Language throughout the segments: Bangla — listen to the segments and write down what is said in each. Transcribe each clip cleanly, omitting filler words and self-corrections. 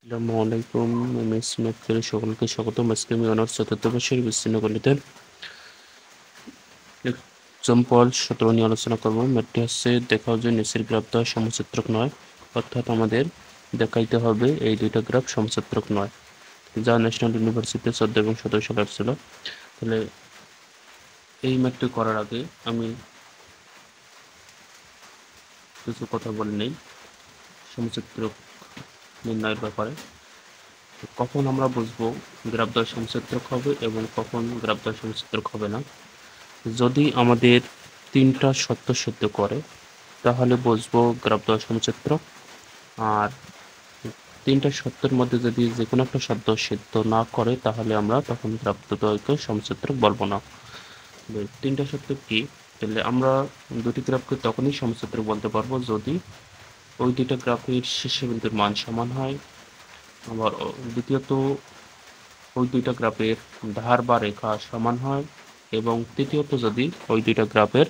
আসসালামু আলাইকুম। আমি ইসমাইল সকলকে স্বাগতম। আজকে আমি অনার্স চতুর্থ বর্ষের বিচ্ছিন্ন গণিতের এক্সাম্পল 17 নিয়ে আলোচনা করব। ম্যাথটি হচ্ছে দেখাও যে নিচের গ্রাফ দ্বয় সমচিত্রক নয়, অর্থাৎ আমাদের দেখাইতে হবে এই দুইটা গ্রাফ সমচিত্রক নয়, যা ন্যাশনাল ইউনিভার্সিটিতে 14 এবং 17 সালে আসছিল। তাহলে এই ম্যাথটি করার আগে আমি কিছু কথা বলে নেই সমচিত্রক নির্ণয়ের ব্যাপারে। কখন আমরা বুঝবো গ্রাফ দ্বয় সমচিত্রক হবে এবং কখন গ্রাফ দ্বয় সমচিত্রক হবে না। যদি আমাদের তিনটা শর্ত সিদ্ধ করে তাহলে বুঝবো গ্রাফ দ্বয় সমচিত্রক। আর তিনটা শর্তের মধ্যে যদি যে কোনো একটা শর্ত সিদ্ধ না করে তাহলে আমরা তখন গ্রাফ দ্বয়কে সমচিত্রক বলবো না। তিনটা শর্ত কি? তাহলে আমরা দুটি গ্রাফকে তখনই সমচিত্রক বলতে পারবো যদি ওই দুইটা গ্রাফের শীর্ষবিন্দুর মান সমান হয়। আবার দ্বিতীয়ত ওই দুইটা গ্রাফের ধার বা রেখা সমান হয়, এবং তৃতীয়ত যদি ওই দুইটা গ্রাফের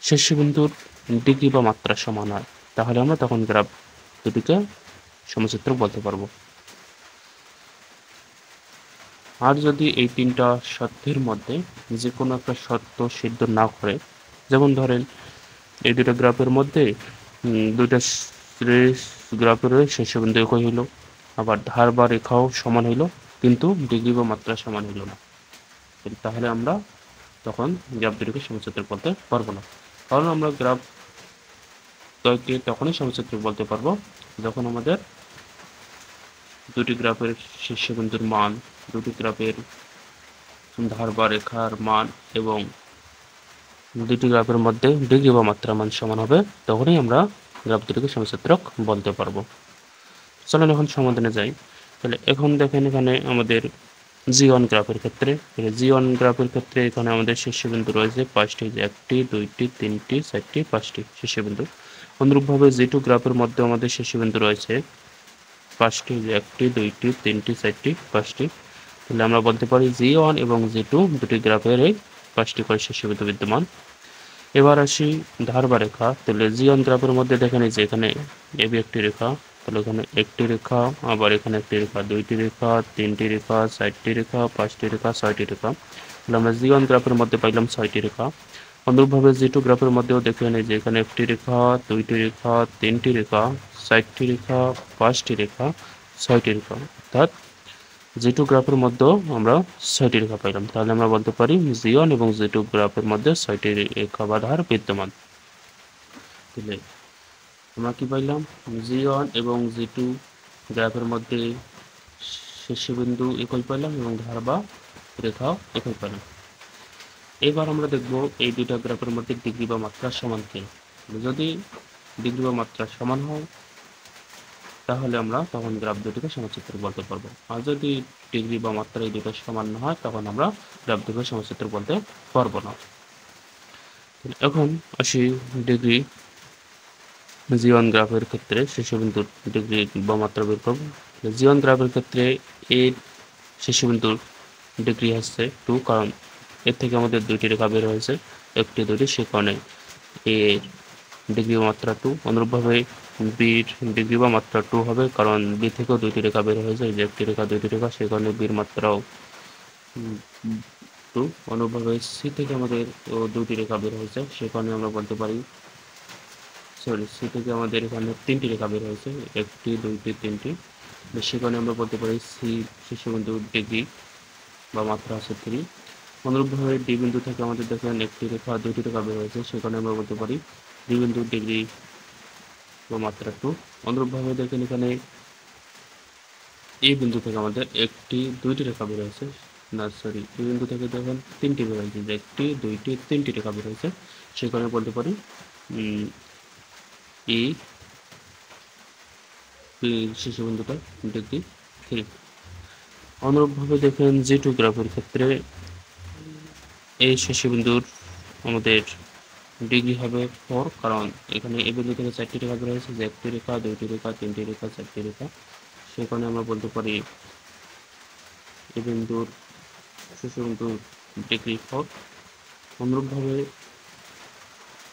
শীর্ষবিন্দুর ডিগ্রি বা মাত্রা সমান হয়, তাহলে আমরা তখন গ্রাফ দুটিকে সমচিত্রক বলতে পারবো। আর যদি এই তিনটা শর্তের মধ্যে যে কোনো একটা শর্ত সিদ্ধ না করে, যেমন ধরেন এই দুটো গ্রাফের মধ্যে দুইটা গ্রাফের শীর্ষবিন্দু একই হইল, আবার ধার বা রেখাও সমান হইল, কিন্তু ডিগ্রি বা মাত্রা সমান হইল না, তাহলে আমরা তখন গ্রাফ দুটিকে সমচিত্রক বলতে পারবো না। কারণ আমরা গ্রাফ দ্বয়কে তখনই সমচিত্রক বলতে পারবো যখন আমাদের দুটি গ্রাফের শীর্ষবিন্দুর মান, দুটি গ্রাফের ধার বা রেখার মান এবং দুটি গ্রাফের মধ্যে ডিগ্রি বা মাত্রা মান সমান হবে, তখনই আমরা গ্রাফ দুটিকে সমচিত্রক বলতে পারবো। চলেন এখন সমাধানে যাই। তাহলে এখন দেখেন এখানে আমাদের জি1 গ্রাফের ক্ষেত্রে, এখানে আমাদের শীর্ষবিন্দু রয়েছে 5টি, 1টি 2টি 3টি 4টি 5টি শীর্ষবিন্দু। অনুরূপভাবে জি2 গ্রাফের মধ্যে আমাদের শীর্ষবিন্দু রয়েছে 5টি, 1টি 2টি 3টি 4টি 5টি। তাহলে আমরা বলতে পারি জি1 এবং জি2 দুটি গ্রাফের 5টি করে শীর্ষবিন্দু বিদ্যমান। এবার আসি ধার বা রেখা। তাহলে জি1 গ্রাফের মধ্যে দেখেন যে এখানে এবি একটি রেখা, তাহলে এখানে একটি রেখা, আবার এখানে একটি রেখা, 2টি রেখা, 3টি রেখা, 4টি রেখা, 5টি রেখা, 6টি রেখা। তাহলে আমরা জি1 গ্রাফের মধ্যে পাইলাম 6টি রেখা। অনুরূপভাবে জি2 গ্রাফের মধ্যেও দেখেন যে এখানে একটি রেখা, 2টি রেখা, 3টি রেখা, 4টি রেখা, 5টি রেখা, 6টি রেখা, অর্থাৎ জি2 গ্রাফের মধ্যেও আমরা 6টি রেখা পাইলাম। তাহলে আমরা বলতে পারি জি1 এবং জি2 গ্রাফের মধ্যে 6টি রেখা বা ধার বিদ্যমান। তাহলে আমরা কি পাইলাম? জি1 এবং জি2 গ্রাফের মধ্যে শীর্ষবিন্দু একই পাইলাম এবং ধার বা রেখাও একই পাইলাম। এবার আমরা দেখব এই দুইটা গ্রাফের মধ্যে ডিগ্রি বা মাত্রা সমান কিনা। যদি ডিগ্রি বা মাত্রা সমান হয় তাহলে আমরা তখন গ্রাফ দুটিকে সমচিত্রক বলতে পারবো। আর যদি ডিগ্রি বা মাত্রা এই দুটো সমান না হয় তখন আমরা গ্রাফ দুটিকে সমচিত্রক বলতে পারবো না। এখন আসি ডিগ্রি জি1 গ্রাফের ক্ষেত্রে শীর্ষবিন্দুর ডিগ্রি বা মাত্রা বের করব। জি1 গ্রাফের ক্ষেত্রে এর শীর্ষবিন্দুর ডিগ্রি হচ্ছে 2, কারণ এর থেকে আমাদের দুইটি রেখা বের হয়েছে, একটি দুটি, সে কারণে এর ডিগ্রি বা মাত্রা 2। অনুরূপভাবে বির ডিগ্রি বা মাত্রা 2 হবে, কারণ বি থেকেও দুইটি রেখা বের হয়েছে, যে একটি রেখা দুইটি রেখা, সে কারণে বির মাত্রাও 2। অনুরূপভাবে সি থেকে আমাদের দুইটি রেখা বের হয়েছে, সে কারণে আমরা বলতে পারি সি থেকে আমাদের এখানে 3টি রেখা বের হয়েছে, একটি 2টি 3টি, সেখানে আমরা বলতে পারি সি শীর্ষবিন্দু ডিগ্রি বা মাত্রা আছে 3। অনুরূপভাবে ডি বিন্দু থেকে আমাদের দেখেন একটি রেখা 2টি রেখা বের হয়েছে, সেখানে আমরা বলতে পারি ডি বিন্দু ডিগ্রি বা মাত্রা 2। অনুরূপভাবে দেখেন এখানে এই বিন্দু থেকে আমাদের একটি 2টি রেখা বের হয়েছে, না সরি, এই বিন্দু থেকে দেখেন 3টি বের হয়েছে, যে একটি 2টি 3টি রেখা বের হয়েছে, সেখানে বলতে পারি এই শীর্ষবিন্দুটা ডিগ্রি 3। অনুরূপভাবে দেখেন জি2 গ্রাফের ক্ষেত্রে এই শীর্ষবিন্দুর আমাদের ডিগ্রি হবে 4, কারণ এখানে এই বিন্দু থেকে 4টি রেখা বের হয়েছে, যে একটি রেখা 2টি রেখা 3টি রেখা 4টি রেখা, সেখানে আমরা বলতে পারি এই বিন্দুর শীর্ষবিন্দুর ডিগ্রি 4। অনুরূপভাবে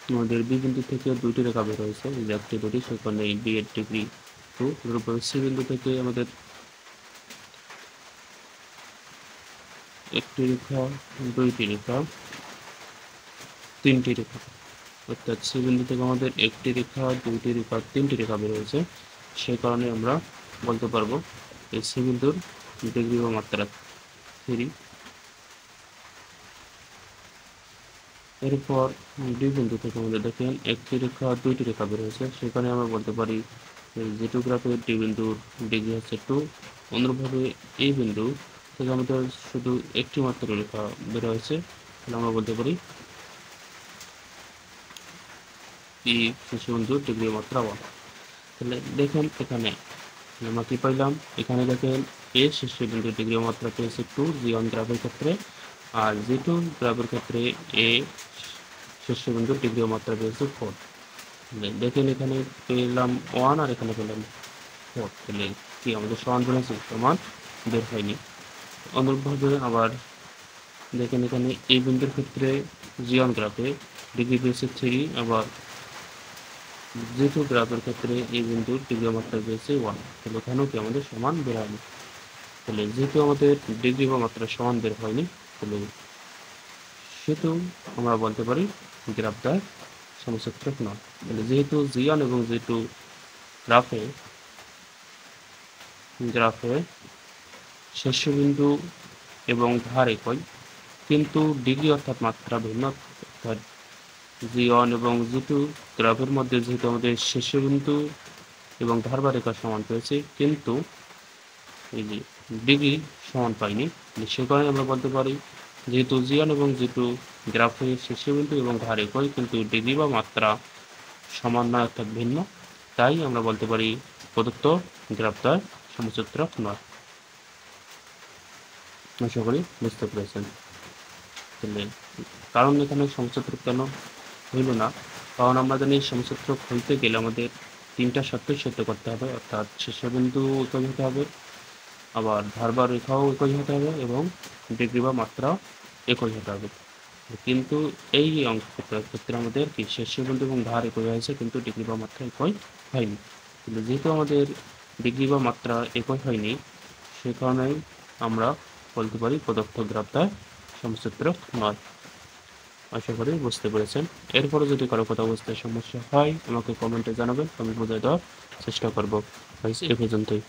আমাদের বি বিন্দু থেকে 2টি রেখা বের হয়েছে, যে একটি 2টি, সেখানে বি এর ডিগ্রি টু, এরপর সি বিন্দু থেকে আমাদের একটি রেখা, দুইটি রেখা, তিনটি রেখা, অর্থাৎ সি বিন্দু থেকে আমাদের একটি রেখা, দুইটি রেখা, তিনটি রেখা বের হয়েছে। সেই কারণে আমরা বলতে পারবো এই সি বিন্দুর ডিগ্রি বা মাত্রা 3। এরপর ডি বিন্দু থেকে আমাদের দেখেন একটি রেখা, দুইটি রেখা বের হয়েছে। সেখানে আমরা বলতে পারি যেটু গ্রাফের ডি বিন্দুর ডিগ্রি হচ্ছে 2। অনুরূপভাবে এই বিন্দু থেকে আমাদের শুধু একটি মাত্র রেখা বের হয়েছে, তাহলে আমরা বলতে পারি এই শীর্ষ বিন্দুর ডিগ্রি মাত্রা 1। তাহলে দেখেন এখানে আমরা কি পাইলাম, এখানে দেখেন এ শীর্ষ বিন্দুর ডিগ্রি মাত্রা পেয়েছে 2 জি1 গ্রাফের ক্ষেত্রে, আর জি2 গ্রাফের ক্ষেত্রে এ শীর্ষ বিন্দুর ডিগ্রি মাত্রা পেয়েছে 4। দেখেন এখানে পেলাম 1 আর এখানে পেলাম 4। তাহলে কি আমাদের সমান বের হয়েছে? সমান বের হয়নি। অনুরূপভাবে আবার দেখেন এখানে এই বিন্দুর ক্ষেত্রে জি1 গ্রাফে ডিগ্রি পেয়েছে 3, আবার জি2 গ্রাফের ক্ষেত্রে এই বিন্দুর ডিগ্রি মাত্রা পেয়েছে 1। তাহলে এখানেও কি আমাদের সমান বের হয়নি। তাহলে যেহেতু আমাদের ডিগ্রি বা মাত্রা সমান বের হয়নি, তাহলে সেহেতু আমরা বলতে পারি গ্রাফটা সমসূত্রক নয়। তাহলে যেহেতু জি1 এবং জি2 গ্রাফে শীর্ষবিন্দু এবং ধার একই, কিন্তু ডিগ্রি অর্থাৎ মাত্রা ভিন্ন, অর্থাৎ জি1 এবং জি2 গ্রাফের মধ্যে যেহেতু আমাদের শীর্ষবিন্দু এবং ধার বা রেখা সমান পেয়েছে, কিন্তু এই যে ডিগ্রি সমান পাইনি, সে কারণে আমরা বলতে পারি যেহেতু জি1 এবং জি2 গ্রাফের শীর্ষবিন্দু এবং ধার একই, কিন্তু ডিগ্রি বা মাত্রা সমান নয় অর্থাৎ ভিন্ন, তাই আমরা বলতে পারি প্রদত্ত গ্রাফটা সমসূত্রক নয়। আশা করি বুঝতে পেরেছেন। তাহলে কারণ এখানে সমসূত্রক কেন হইল না, কারণ আমরা জানি সমসূত্রক হইতে গেলে আমাদের তিনটা শর্তই সত্য করতে হবে, অর্থাৎ শীর্ষবিন্দু একই হতে হবে, আবার ধার বা রেখাও একই হতে হবে, এবং ডিগ্রি বা মাত্রা একই হতে হবে। কিন্তু এই অঙ্কটার ক্ষেত্রে আমাদের কি শীর্ষবিন্দু এবং ধার একই হয়েছে, কিন্তু ডিগ্রি বা মাত্রা একই হয়নি। কিন্তু যেহেতু আমাদের ডিগ্রি বা মাত্রা একই হয়নি, সে কারণেই আমরা বলতে পারি প্রদত্ত গ্রাফটা সমসূত্রক নয়। আশা করি বুঝতে পেরেছেন। এরপরে যদি কারো কথা বুঝতে সমস্যা হয় আমাকে কমেন্টে জানাবেন, আমি বুঝিয়ে দেওয়ার চেষ্টা করব। এ পর্যন্তই।